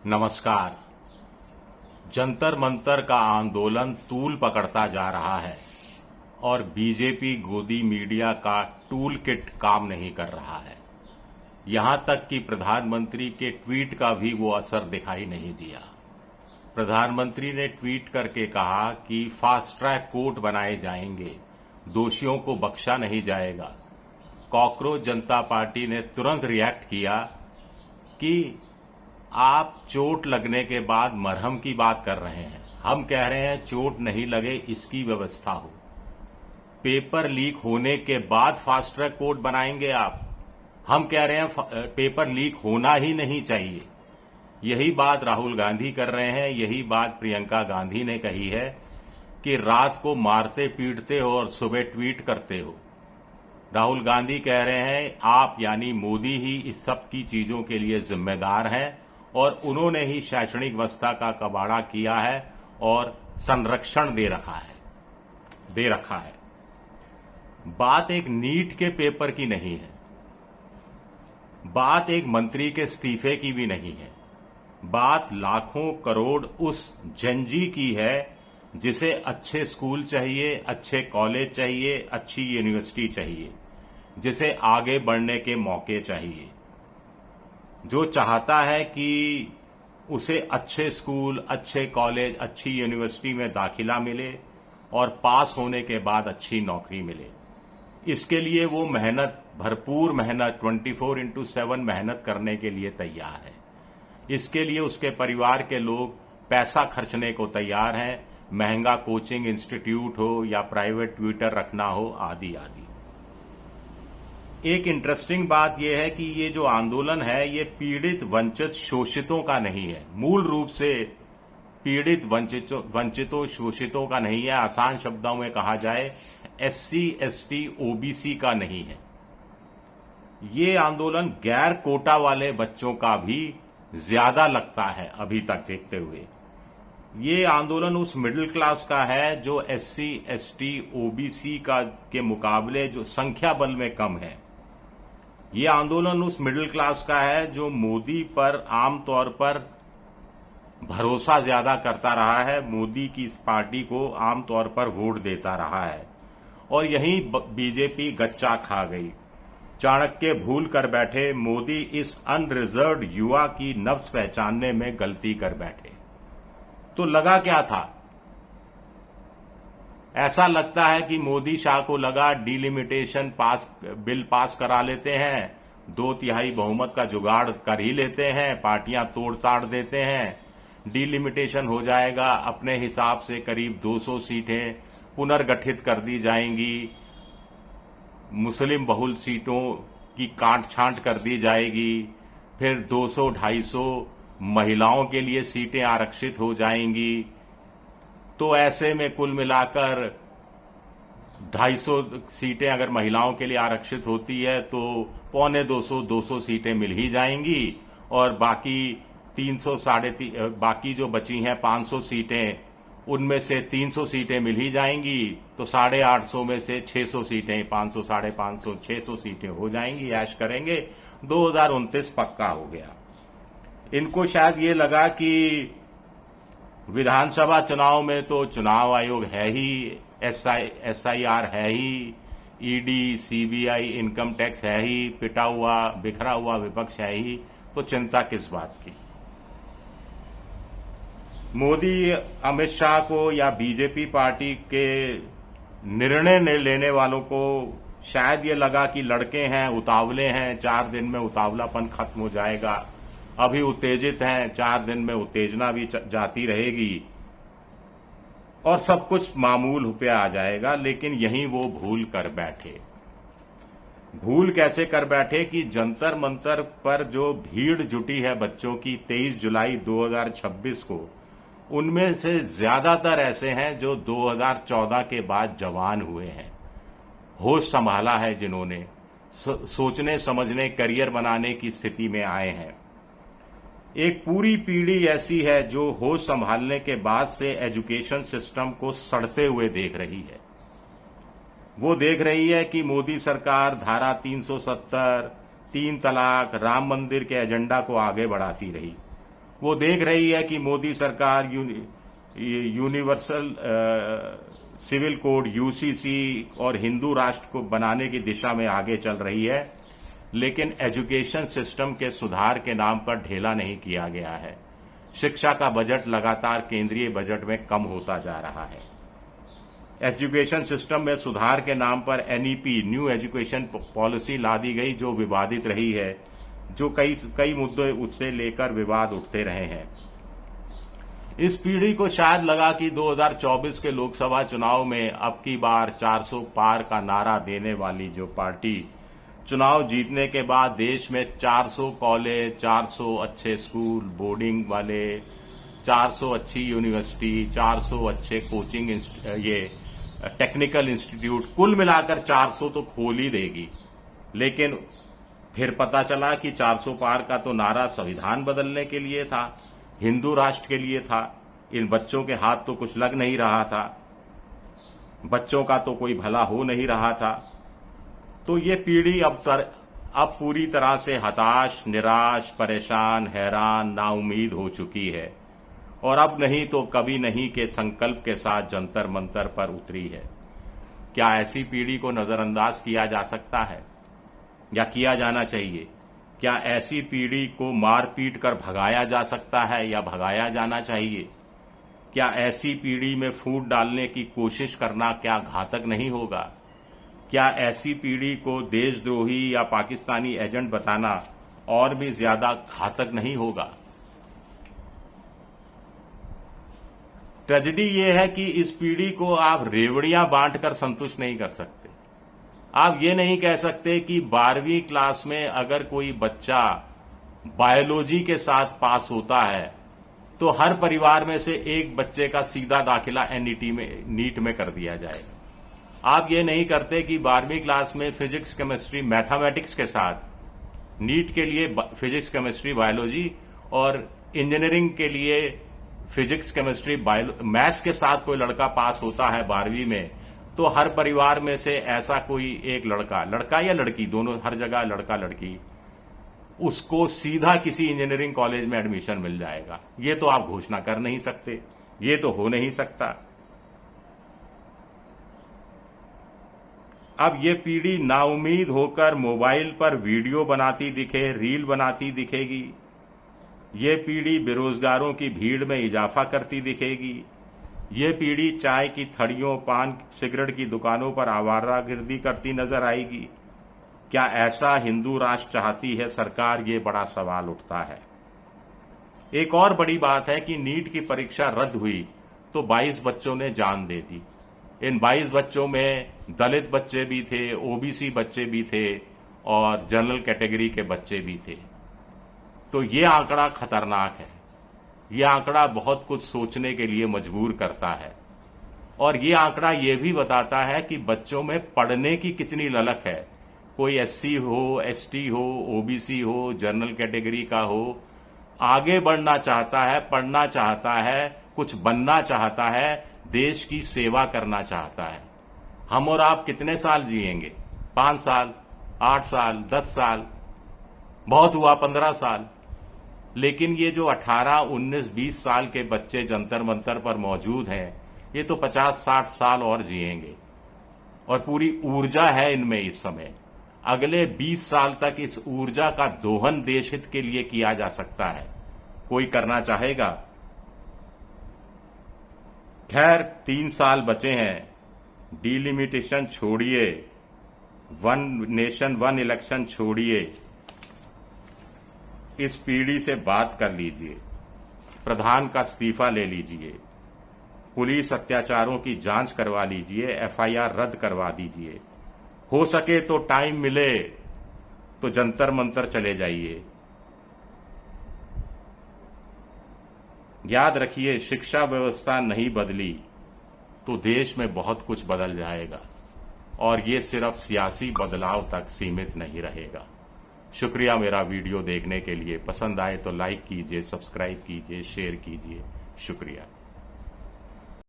नमस्कार। जंतर मंतर का आंदोलन तूल पकड़ता जा रहा है और बीजेपी गोदी मीडिया का टूल किट काम नहीं कर रहा है। यहां तक कि प्रधानमंत्री के ट्वीट का भी वो असर दिखाई नहीं दिया। प्रधानमंत्री ने ट्वीट करके कहा कि फास्ट ट्रैक कोर्ट बनाए जाएंगे, दोषियों को बख्शा नहीं जाएगा। कॉकरोच जनता पार्टी ने तुरंत रिएक्ट किया कि आप चोट लगने के बाद मरहम की बात कर रहे हैं। हम कह रहे हैं चोट नहीं लगे इसकी व्यवस्था हो। पेपर लीक होने के बाद फास्ट ट्रैक कोर्ट बनाएंगे आप। हम कह रहे हैं पेपर लीक होना ही नहीं चाहिए। यही बात राहुल गांधी कर रहे हैं, यही बात प्रियंका गांधी ने कही है कि रात को मारते पीटते हो और सुबह ट्वीट करते हो। राहुल गांधी कह रहे हैं आप यानी मोदी ही इस सब की चीजों के लिए जिम्मेदार हैं और उन्होंने ही शैक्षणिक व्यवस्था का कबाड़ा किया है और संरक्षण दे रखा है। बात एक नीट के पेपर की नहीं है, बात एक मंत्री के इस्तीफे की भी नहीं है। बात लाखों करोड़ उस जनजी की है जिसे अच्छे स्कूल चाहिए, अच्छे कॉलेज चाहिए, अच्छी यूनिवर्सिटी चाहिए, जिसे आगे बढ़ने के मौके चाहिए, जो चाहता है कि उसे अच्छे स्कूल, अच्छे कॉलेज, अच्छी यूनिवर्सिटी में दाखिला मिले और पास होने के बाद अच्छी नौकरी मिले। इसके लिए वो भरपूर मेहनत 24/7 मेहनत करने के लिए तैयार है। इसके लिए उसके परिवार के लोग पैसा खर्चने को तैयार हैं, महंगा कोचिंग इंस्टीट्यूट हो या प्राइवेट ट्यूटर रखना हो, आदि आदि। एक इंटरेस्टिंग बात यह है कि ये जो आंदोलन है ये पीड़ित, वंचित, शोषितों का नहीं है। मूल रूप से पीड़ित, वंचितों, शोषितों का नहीं है। आसान शब्दों में कहा जाए SC, ST, OBC का नहीं है। ये आंदोलन गैर कोटा वाले बच्चों का भी ज्यादा लगता है अभी तक देखते हुए। ये आंदोलन उस मिडिल क्लास का है जो SC, ST, OBC के मुकाबले जो संख्या बल में कम है। ये आंदोलन उस मिडिल क्लास का है जो मोदी पर आमतौर पर भरोसा ज्यादा करता रहा है, मोदी की इस पार्टी को आमतौर पर वोट देता रहा है। और यहीं बीजेपी गच्चा खा गई। चाणक्य भूल कर बैठे, मोदी इस अनरिजर्व्ड युवा की नफ्स पहचानने में गलती कर बैठे। तो लगा क्या था? ऐसा लगता है कि मोदी शाह को लगा डिलिमिटेशन बिल पास करा लेते हैं, 2/3 बहुमत का जुगाड़ कर ही लेते हैं, पार्टियां तोड़ ताड़ देते हैं, डिलिमिटेशन हो जाएगा, अपने हिसाब से करीब 200 सीटें पुनर्गठित कर दी जाएंगी, मुस्लिम बहुल सीटों की काट छांट कर दी जाएगी, फिर 200-250 महिलाओं के लिए सीटें आरक्षित हो जाएंगी। तो ऐसे में कुल मिलाकर 250 सीटें अगर महिलाओं के लिए आरक्षित होती है तो 250 सीटें मिल ही जाएंगी और बाकी 300 बाकी जो बची हैं 500 सीटें, उनमें से 300 सीटें मिल ही जाएंगी। तो 850 में से 600 सीटें, 500, 550, 600 सीटें हो जाएंगी। ऐश करेंगे, 2029 पक्का हो गया। इनको शायद ये लगा कि विधानसभा चुनाव में तो चुनाव आयोग है ही, SIR है ही, ED, CBI, इनकम टैक्स है ही, पिटा हुआ बिखरा हुआ विपक्ष है ही, तो चिंता किस बात की। मोदी, अमित शाह को या बीजेपी पार्टी के निर्णय लेने वालों को शायद ये लगा कि लड़के हैं, उतावले हैं, 4 दिन में उतावलापन खत्म हो जाएगा, अभी उत्तेजित हैं, 4 दिन में उत्तेजना भी जाती रहेगी और सब कुछ मामूल पे आ जाएगा। लेकिन यहीं वो भूल कर बैठे। भूल कैसे कर बैठे कि जंतर मंतर पर जो भीड़ जुटी है बच्चों की 23 जुलाई 2026 को, उनमें से ज्यादातर ऐसे हैं जो 2014 के बाद जवान हुए हैं, होश संभाला है, जिन्होंने सोचने समझने करियर बनाने की स्थिति में आए हैं। एक पूरी पीढ़ी ऐसी है जो होश संभालने के बाद से एजुकेशन सिस्टम को सड़ते हुए देख रही है। वो देख रही है कि मोदी सरकार धारा 370, 3 तलाक, राम मंदिर के एजेंडा को आगे बढ़ाती रही वो देख रही है कि मोदी सरकार यूनिवर्सल सिविल कोड यूसीसी और हिंदू राष्ट्र को बनाने की दिशा में आगे चल रही है, लेकिन एजुकेशन सिस्टम के सुधार के नाम पर ढेला नहीं किया गया है। शिक्षा का बजट लगातार केंद्रीय बजट में कम होता जा रहा है। एजुकेशन सिस्टम में सुधार के नाम पर एनईपी न्यू एजुकेशन पॉलिसी ला दी गई, जो विवादित रही है, जो कई मुद्दे उससे लेकर विवाद उठते रहे हैं। इस पीढ़ी को शायद लगा कि 2024 के लोकसभा चुनाव में अब की बार 400 पार का नारा देने वाली जो पार्टी चुनाव जीतने के बाद देश में 400 कॉलेज, 400 अच्छे स्कूल, बोर्डिंग वाले, 400 अच्छी यूनिवर्सिटी, 400 अच्छे कोचिंग ये टेक्निकल इंस्टीट्यूट, कुल मिलाकर 400 तो खोल ही देगी। लेकिन फिर पता चला कि 400 पार का तो नारा संविधान बदलने के लिए था, हिंदू राष्ट्र के लिए था। इन बच्चों के हाथ तो कुछ लग नहीं रहा था, बच्चों का तो कोई भला हो नहीं रहा था। तो ये पीढ़ी अब पूरी तरह से हताश, निराश, परेशान, हैरान, नाउम्मीद हो चुकी है और अब नहीं तो कभी नहीं के संकल्प के साथ जंतर मंतर पर उतरी है। क्या ऐसी पीढ़ी को नजरअंदाज किया जा सकता है या किया जाना चाहिए? क्या ऐसी पीढ़ी को मार पीट कर भगाया जा सकता है या भगाया जाना चाहिए? क्या ऐसी पीढ़ी में फूट डालने की कोशिश करना क्या घातक नहीं होगा? क्या ऐसी पीढ़ी को देशद्रोही या पाकिस्तानी एजेंट बताना और भी ज्यादा घातक नहीं होगा? ट्रेजेडी यह है कि इस पीढ़ी को आप रेवड़ियां बांटकर संतुष्ट नहीं कर सकते। आप ये नहीं कह सकते कि 12वीं क्लास में अगर कोई बच्चा बायोलॉजी के साथ पास होता है तो हर परिवार में से एक बच्चे का सीधा दाखिला नीट में कर दिया जाएगा। आप ये नहीं करते कि 12वीं क्लास में फिजिक्स, केमिस्ट्री, मैथमेटिक्स के साथ नीट के लिए फिजिक्स, केमिस्ट्री, बायोलॉजी और इंजीनियरिंग के लिए फिजिक्स, केमिस्ट्री, मैथ्स के साथ कोई लड़का पास होता है 12वीं में, तो हर परिवार में से ऐसा कोई एक लड़का या लड़की, दोनों, हर जगह लड़का लड़की, उसको सीधा किसी इंजीनियरिंग कॉलेज में एडमिशन मिल जाएगा। ये तो आप घोषणा कर नहीं सकते, ये तो हो नहीं सकता। अब ये पीढ़ी नाउम्मीद होकर मोबाइल पर वीडियो बनाती दिखे, रील बनाती दिखेगी। ये पीढ़ी बेरोजगारों की भीड़ में इजाफा करती दिखेगी। ये पीढ़ी चाय की थड़ियों, पान सिगरेट की दुकानों पर आवारागर्दी करती नजर आएगी। क्या ऐसा हिंदू राष्ट्र चाहती है सरकार? ये बड़ा सवाल उठता है। एक और बड़ी बात है कि नीट की परीक्षा रद्द हुई तो 22 बच्चों ने जान दे दी। इन 22 बच्चों में दलित बच्चे भी थे, ओबीसी बच्चे भी थे और जनरल कैटेगरी के बच्चे भी थे। तो ये आंकड़ा खतरनाक है। ये आंकड़ा बहुत कुछ सोचने के लिए मजबूर करता है और ये आंकड़ा ये भी बताता है कि बच्चों में पढ़ने की कितनी ललक है। कोई एससी हो, एसटी हो, ओबीसी हो, जनरल कैटेगरी का हो, आगे बढ़ना चाहता है, पढ़ना चाहता है, कुछ बनना चाहता है, देश की सेवा करना चाहता है। हम और आप कितने साल जिएंगे? 5 साल, 8 साल, 10 साल, बहुत हुआ 15 साल। लेकिन ये जो 18, 19, 20 साल के बच्चे जंतर मंतर पर मौजूद हैं, ये तो 50, 60 साल और जिएंगे और पूरी ऊर्जा है इनमें इस समय। अगले 20 साल तक इस ऊर्जा का दोहन देश हित के लिए किया जा सकता है। कोई करना चाहेगा? खैर, 3 साल बचे हैं। डिलिमिटेशन छोड़िए, 1 नेशन 1 इलेक्शन छोड़िए, इस पीढ़ी से बात कर लीजिए, प्रधान का इस्तीफा ले लीजिए, पुलिस अत्याचारों की जांच करवा लीजिए, एफआईआर रद्द करवा दीजिए। हो सके तो टाइम मिले तो जंतर मंतर चले जाइए। याद रखिए, शिक्षा व्यवस्था नहीं बदली तो देश में बहुत कुछ बदल जाएगा और ये सिर्फ सियासी बदलाव तक सीमित नहीं रहेगा। शुक्रिया मेरा वीडियो देखने के लिए। पसंद आए तो लाइक कीजिए, सब्सक्राइब कीजिए, शेयर कीजिए। शुक्रिया।